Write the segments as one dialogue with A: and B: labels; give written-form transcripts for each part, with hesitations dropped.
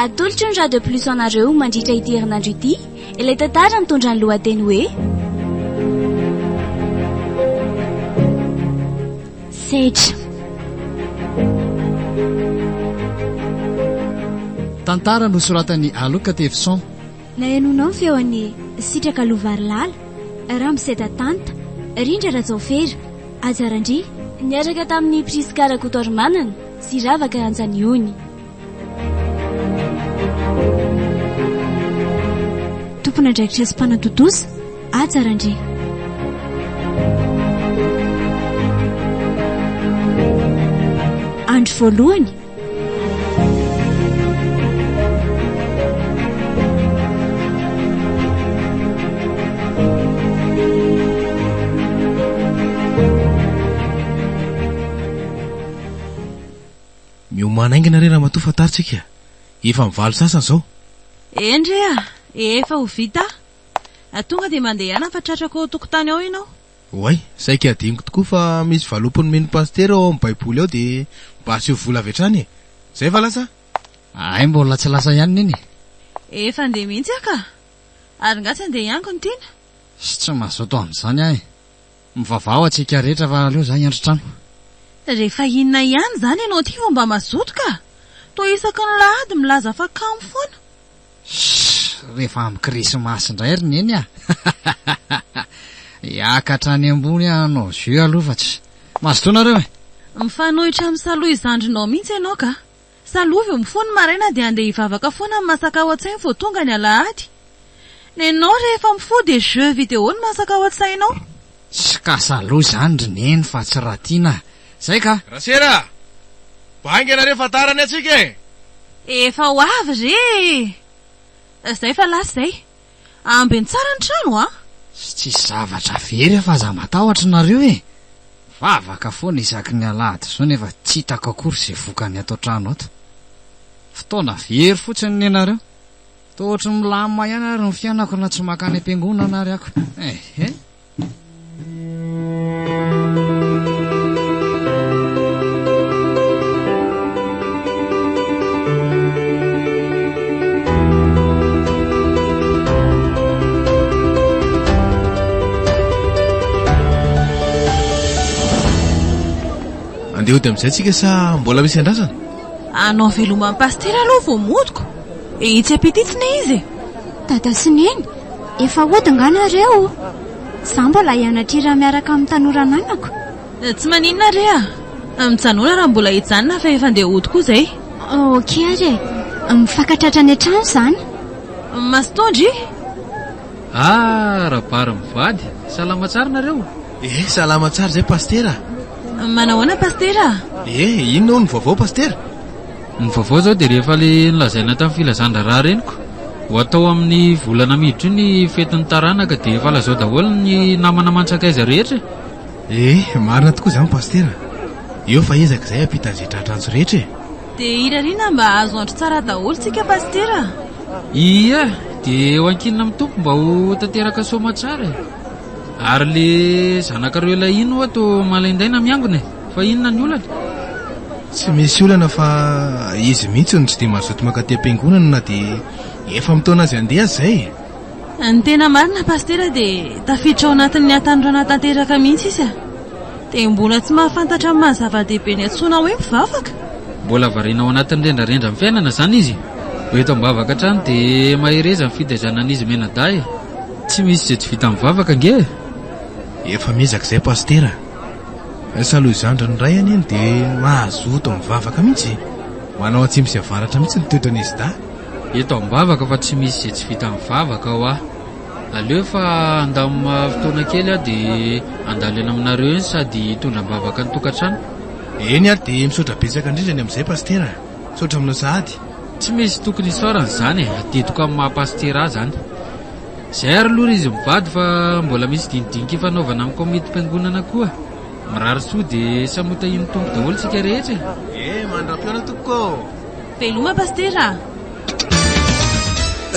A: atolotra ny Radio Plus anareo mandritra ity herinandro ity, ilay tantara mitondra ny lohateny hoe SEDRA.
B: Tantara nosoratan'ny aloka tefison.
A: Nahenonao ny feon'ny sitraka lovarilala, Ramseta Tanta, Rindra Ratsaofera, Ajarandry, niaraka tamin'ny Priskara Kotormanana sy Ravaka Antsaniony. Tompona andraikitra sy mpanatotosa, Ajarandry. Andro Voalohany,
C: miomanaingana re raha matoa fantaritsika. Efa mivalo sasany zao.
D: Endrea, efa ho vita. Tonga dia mandeha ana fa tratrako tokotany ao ianao.
C: Oay, saika adiniko tokoa fa misy valopony meno pastera ao amin'ny baiboly ao dia mba aseho vola avy hatrany. Zay fa lasa?
B: Ay, mbola tsy lasa ihany neny.
D: Efa andeha mihitsy aka. Ary ngatsy andeha ianko ny tiana.
B: Sy tsy mazoto amin'izany ahy. Mivavao antsika rehetra fa aleo zay andro trano.
D: Rehefa inona ihany zany ianao ty vao mba mazoto ka. Toa isaky ny lahady milaza fa kamo foana.
B: Rehefa amin'ny krismasy indray ry neny a. Iakatra any ambony anao zio aloha fa tsy mazotoanareo e.
D: Mifanohitra amin'ny saloha izandrinao mihitsy ianao ka. Salovy eo mifono maraina dia andeha hivavaka foana amin'ny masaka ao an-tsainy vao tonga ny alahady. Nenao rehefa mifody dia jeu vidéo ny masaka ao an-tsainao.
B: Tsy ka saloha zany ry neny fa tsy raha tiana. Zay ka.
C: Rasera, baingana rehefa tarany atsika e.
D: Efa ho avy re. Zay fa lasa zay. Ambeny tsara ny trano a.
B: Tsy zavatra very fa za matahotra nareo e. Vavaka foana isaky ny alahady zao nefa tsy hitako akory izay vokany ato trano ato. Fotoana very fotsiny ny anareo. Toa ohatry milamina ihany ary ny fianako na tsy makany am-piangonana anary ako.
C: Andeha ody amin'izay tsika sa mbola misy andrasana?
D: Anao veloman'ny pastera aloha vao modiko. Itsy apetitsina izy.
A: Dada sy neny, efa ody nganareo. Za mbola hianatra miaraka amin'ny tanora ananako.
D: Tsy maninona re a. Mijanona raha mbola hijanona fa efa andeha ody koa zay.
A: Okay re, mifankatratra ny an-trano zany.
D: Masitondry?
B: Rabara mivady. Salama tsara nareo?
C: Salama tsara zay pastera.
D: Manahoana pastera?
C: Inona ny vaovao pastera?
B: Ny vaovao zao dia rehefa le nilazaina tamin'ny filazana raha reniko ho atao amin'ny volana miditra ny fetin'ny taranaka dia efa lazao daholo ny namana mantsakaiza rehetra.
C: Marina tokoa zany pastera. Eo fa ezaka izay ampita izay tratranjo rehetra e.
D: Dia irariana mba azo andro tsara daholo tsika pastera.
B: Dia eo ankinina mitompo mba ho tanteraka soma tsara e. Ary le zanakareo ilay ino ato malaindaina miangona fa inona ny olana?
C: Tsy misy olana fa izy mihitsy ny tsy dia mazoto makaty am-piangonana na dia efa mitaona azy handeha zay.
D: Ny tena marina pastera dia tafiditra ao anatin'ny atanirana tanteraka mihitsy izy a. Dia mbola tsy mahafantatra amin'ny mahazava-dehibe ny antsoina hoe mivavaka.
B: Mbola variana ao anatin'ny rendrarendra amin'ny fiainana zany izy. Eto mivavaka trano dia mahereza ny fitaizanan'izy menadahy. Tsy misy izay tsy vita mivavaka nge.
C: Efa mizaka izay pastera. Saloha izandriny ray any eny dia mahazoto mivavaka mihitsy. Manao atsimo sy avaratra mihitsy ny toetran'izy da.
B: Eto mivavaka fa tsy misy izay tsy vita mivavaka ao ah. Aleo fa andamina fotoana kely ah dia andalena aminareo eny sady hitondra mivavaka ny tokantrano.
C: Eny ary dia misaotra betsaka indrindra ny amin'izay pastera. Misaotra aminao sahady.
B: Tsy misy tokony isaorana izany adetoka amin'ny mahapastera zany. Zay ary aloha izy mivady fa mbola misy dinidiniky fanaovana amin'ny komity mpiangonana koa. Mirary soa dia samota iny tompo daholo tsika rehetra.
C: Mandram-piona tokoa.
D: Veloma pastera.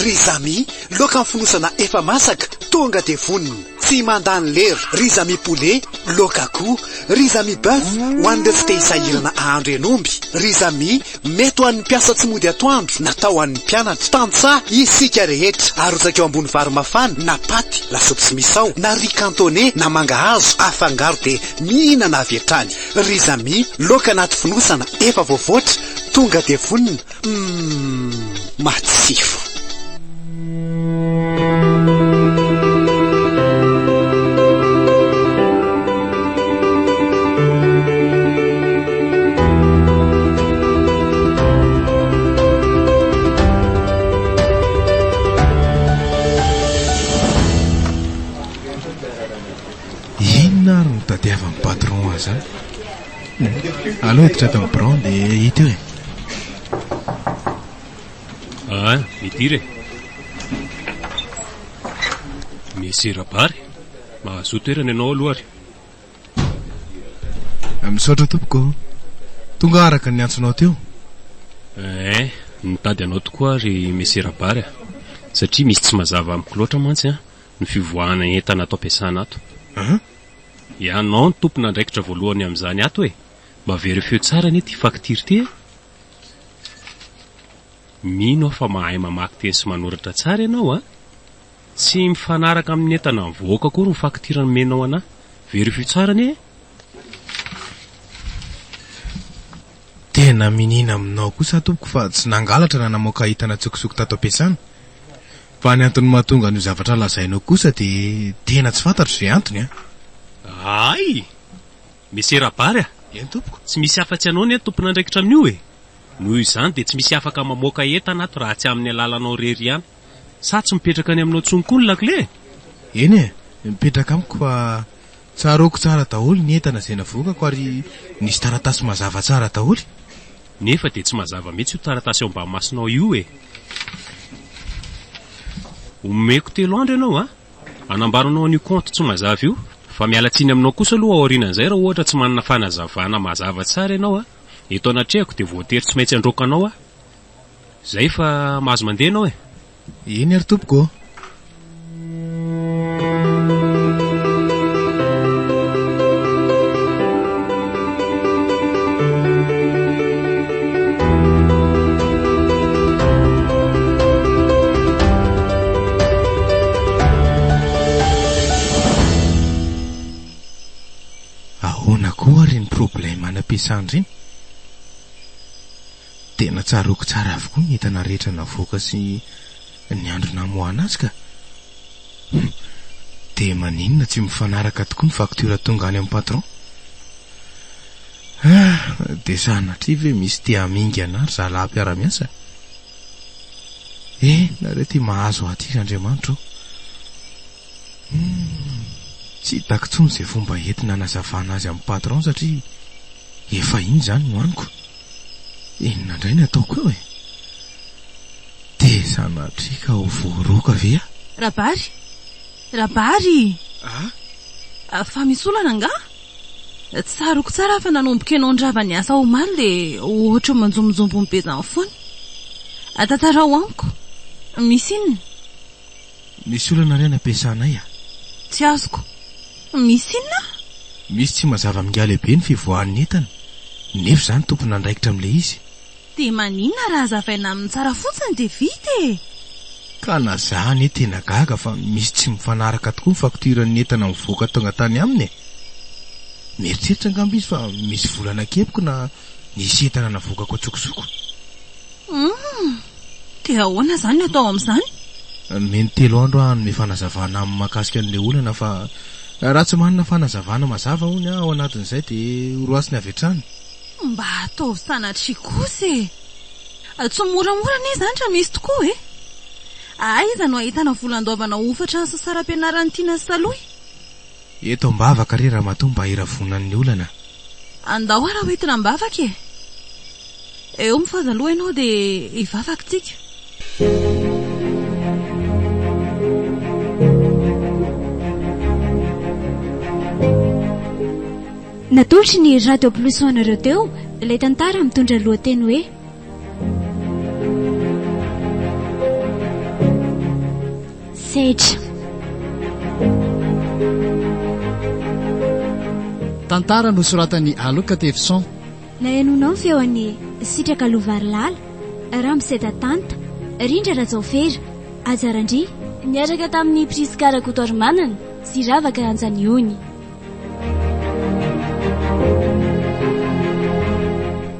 E: Ry zami, loka amin'ny fonosana efa masaka tonga dia voniny. tsy mandany lery, rizami poulet, lokakoho, rizami bœuf ho an'ireo tsy te hisahirana ahandro enomby, rizami mety ho an'ny mpiasa tsy mody atoandro, natao an'ny mpianatra, tantsaha isika rehetra, arotsaka eo ambony vary mafana na paty, lasopy sy misao, na riz cantonné na mangahazo, afangaro de mihinana avy hatrany. Rizami loka anaty fonosana efa voavoatra, tonga de vonina, matsiro.
C: Inona ary mitadiavan'ny patron azy zany? Aloha hiditra tao amin'ny bron dia hita eo e.
F: Midiry misy rabary mahazo toerana ianao aloha ary.
C: Misaotra tompoko, tonga araka ny antsonao teo.
F: Nitady anao tokoa ary misy rabary satria misy tsy mazava amiko loatra mantsy ny fivoahana entana atao ampiasana ato. Ianao ny tompona andraikitra voalohany amin'izany ato e, mba verifio tsara ny ity faktiry ty. Mino fa mahay mamaky teny sy manoratra tsara ianao tsy mifanaraka amin'ny entana mivoaka koa ny faktirany menao anahy. Verifio tsara ny
C: Tena minina aminao kosa tompoko fa tsy nangalatra na namoaka hitana tsokisoko tato ampiasana. Fa ny antony mahatonga ny zavatra lazainao kosa dia tena tsy fantatro izay antony
F: Ay, misy rabary
C: Eny tompoko,
F: tsy misy afa-tsy anao ny tompona andraikitra amin'io e. Noho izany dia tsy misy afaka mamoaka entana ato raha tsy amin'ny alalanao rery ihany. Sa tsy mipetraka any aminao tsony koa ny lakle?
C: Eny e, mipetraka amiko fa tsaroako tsara daholo ny entana izay navokako ary nisy taratasy mazava tsara daholo.
F: Nefa dia tsy mazava mihitsy io taratasy eo ambany masonao io e. Omeko 3 andro ianao anambaranao an'io compte tsy mazava io. Fa miala tsiny aminao kosa aloha aorianan'izay raha ohatra tsy manana fanazavana mazava tsara ianao eto anatrehako dia voatery tsy maintsy androkanao Zay fa mahazo mandeha ianao e.
C: Eny ary tompoko. Ahoana koa ary ny problema anam-piasana reny? Tena tsaroako tsara avokoa ny entana rehetra navoaka sy ny andro namoana azy ka. Dia maninona tsy mifanaraka tokoa ny faktura tonga any amin'ny patron? Dia sanatria ve misy tia hamingy ana ry zalahy mpiara-miasa? Nareo tia mahazo aty Andriamanitra. Tsy hitako intsony izay fomba entina hanazavana azy amin'ny patron satria efa iny izany no aniko. Inona indray ny ataoko eo e? Dia sanatria ka ho voaroaka ve
D: Rabary? Rabary! Fa misy olana nga? Tsaroko tsara fa nanomboka ianao ndrava ny asa omaly dia ohatra manjomonjombo mibezany foana. Tantarao amiko. Misy inona?
C: Misy olana ray nampiasanay
D: Tsy azoko. Misy inona?
C: Misy tsy mazava minga lehibe ny fivoahan'ny entana. Nefa izany tompona andraikitra amin'ilay izy.
D: Dia maninona raha zavaina amin'ny tsara fotsiny dia vita e.
C: Ka na zany tena gaga fa misy tsy mifanaraka tokoa ny fakturan'ny entana mivoaka tonga tany aminy. Mieritreritra angamba izy fa misy volana kepiko na nisy entana navokako atsokosoko.
D: Dia ahoana izany atao amin'izany?
C: Meny 3 andro hanome fanazavana amin'ny mahakasika an'ilay olana fa raha tsy manana fanazavana mazava hony ao anatin'izay dia horoasiny avy hatrany.
D: Mba ataovy sanatria kosa e. Tsy moramora ny izany raha misy tokoa e. Aiza no ahitana volan-dovana hofatra ny sasaram-pianarany tiana sy taloha?
C: Eto ambavaka re raha matoa mba hiravonan'ny olana.
D: Andao raha hoentina ambavaka e. Eo mifazaloha ianao dia hivavaka tsika.
A: Natolotry ny Radio Plus ho anareo teo ilay tantara mitondra lohateny hoe SEDRA.
B: tantara no soratan'ny aloka tevison.
A: nahenonao ny feoan'ny sitraka lovarilala raha miseda tanta rindra rajaofera ajarandry niaraka tamin'ny prisikarakotormanana sy ravaka anjaniony.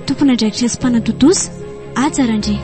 A: tompona ndraikitra sy mpanatotosa ajarandry.